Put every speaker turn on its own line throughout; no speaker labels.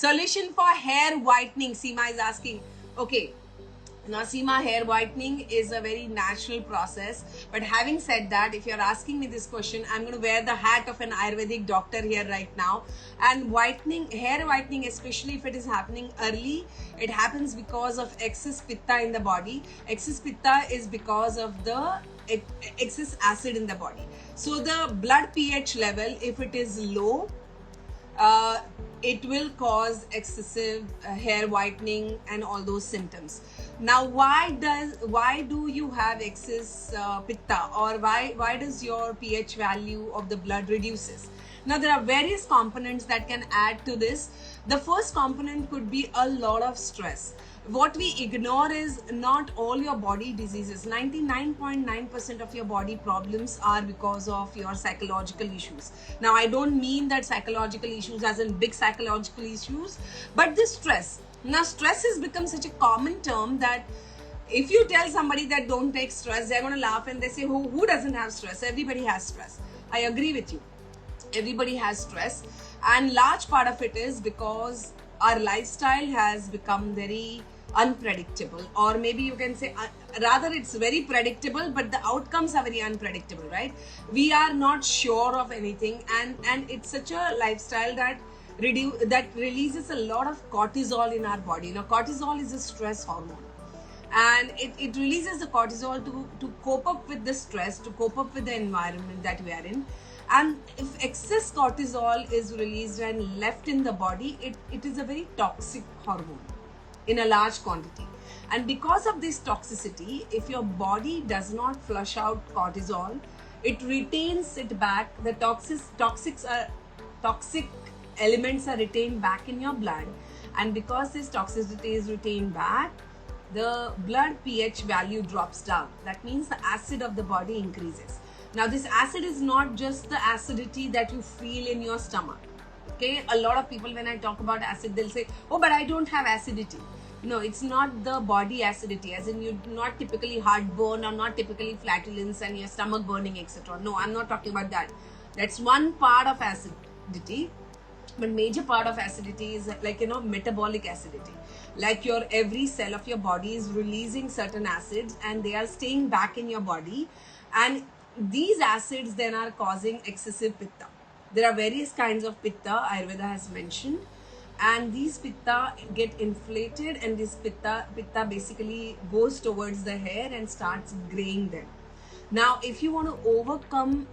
Solution for hair whitening, Seema is asking. Okay. Now, Seema, hair whitening is a very natural process. But having said that, if you're asking me this question, I'm going to wear the hat of an Ayurvedic doctor here right now. And whitening, hair whitening, especially if it is happening early, it happens because of excess Pitta in the body. Excess Pitta is because of the excess acid in the body. So the blood pH level, if it is low, it will cause excessive hair whitening and all those symptoms. Now, why do you have excess pitta, or why does your pH value of the blood reduces? Now, there are various components that can add to this. The first component could be a lot of stress. What we ignore is not all your body diseases. 99.9% of your body problems are because of your psychological issues. Now, I don't mean that psychological issues as in big psychological issues, but the stress. Now, stress has become such a common term that if you tell somebody that don't take stress, they're going to laugh and they say, who doesn't have stress? Everybody has stress. I agree with you. Everybody has stress, and large part of it is because our lifestyle has become very unpredictable, or maybe you can say rather it's very predictable, but the outcomes are very unpredictable, right? We are not sure of anything, and it's such a lifestyle that releases a lot of cortisol in our body. Now, cortisol is a stress hormone, and it releases the cortisol to cope up with the stress, to cope up with the environment that we are in. And if excess cortisol is released and left in the body, it is a very toxic hormone in a large quantity. And because of this toxicity, if your body does not flush out cortisol, it retains it back. The toxic elements are retained back in your blood, and because this toxicity is retained back, the blood pH value drops down. That means the acid of the body increases. Now, this acid is not just the acidity that you feel in your stomach. Okay, a lot of people, when I talk about acid, they'll say, oh, but I don't have acidity. No, it's not the body acidity, as in you're not typically heartburn or not typically flatulence and your stomach burning, etc. No, I'm not talking about that. That's one part of acidity. But major part of acidity is like, metabolic acidity. Like your every cell of your body is releasing certain acids and they are staying back in your body. And these acids then are causing excessive pitta. There are various kinds of pitta Ayurveda has mentioned, and these pitta get inflated, and this pitta basically goes towards the hair and starts graying them. Now, if you want to overcome,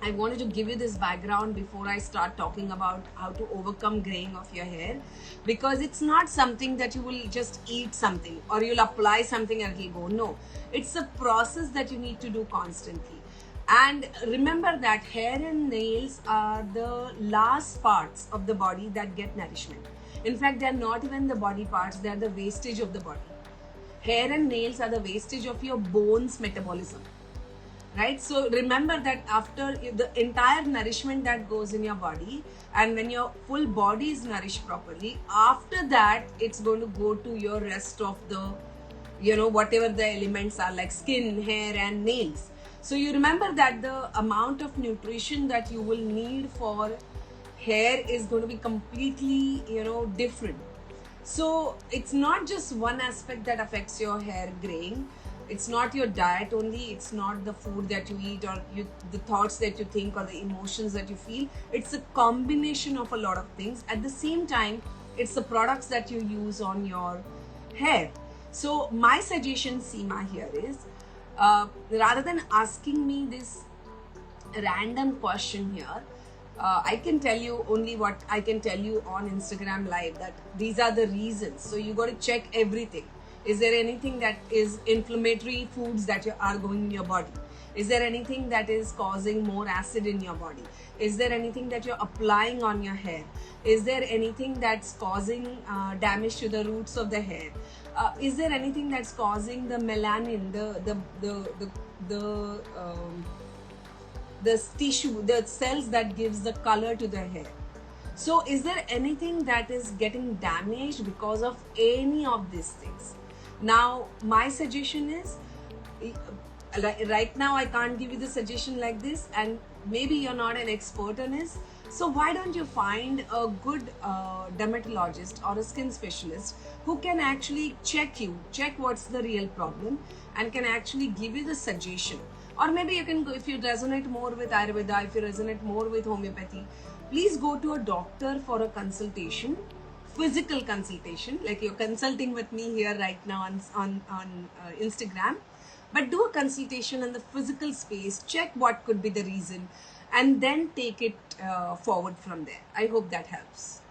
I wanted to give you this background before I start talking about how to overcome graying of your hair, because it's not something that you will just eat something or you'll apply something and it'll go. No, it's a process that you need to do constantly. And remember that hair and nails are the last parts of the body that get nourishment. In fact, they're not even the body parts, they're the wastage of the body. Hair and nails are the wastage of your bones metabolism. Right? So remember that after the entire nourishment that goes in your body, and when your full body is nourished properly, after that it's going to go to your rest of the, whatever the elements are, like skin, hair and nails. So you remember that the amount of nutrition that you will need for hair is going to be completely, different. So it's not just one aspect that affects your hair graying. It's not your diet only, it's not the food that you eat or the thoughts that you think or the emotions that you feel. It's a combination of a lot of things. At the same time, it's the products that you use on your hair. So my suggestion, Seema, here is, rather than asking me this random question here, I can tell you only what I can tell you on Instagram Live, that these are the reasons. So you got to check everything. Is there anything that is inflammatory foods that are going in your body? Is there anything that is causing more acid in your body? Is there anything that you're applying on your hair? Is there anything that's causing damage to the roots of the hair? Is there anything that's causing the melanin, the tissue, the cells that gives the color to the hair? So is there anything that is getting damaged because of any of these things? Now, my suggestion is, right now I can't give you the suggestion like this, and maybe you're not an expert on this, So why don't you find a good dermatologist or a skin specialist who can actually check what's the real problem, and can actually give you the suggestion. Or maybe you can go, if you resonate more with Ayurveda, if you resonate more with homeopathy, please go to a doctor for a consultation, physical consultation, like you're consulting with me here right now on Instagram. But do a consultation in the physical space, check what could be the reason, and then take it forward from there. I hope that helps.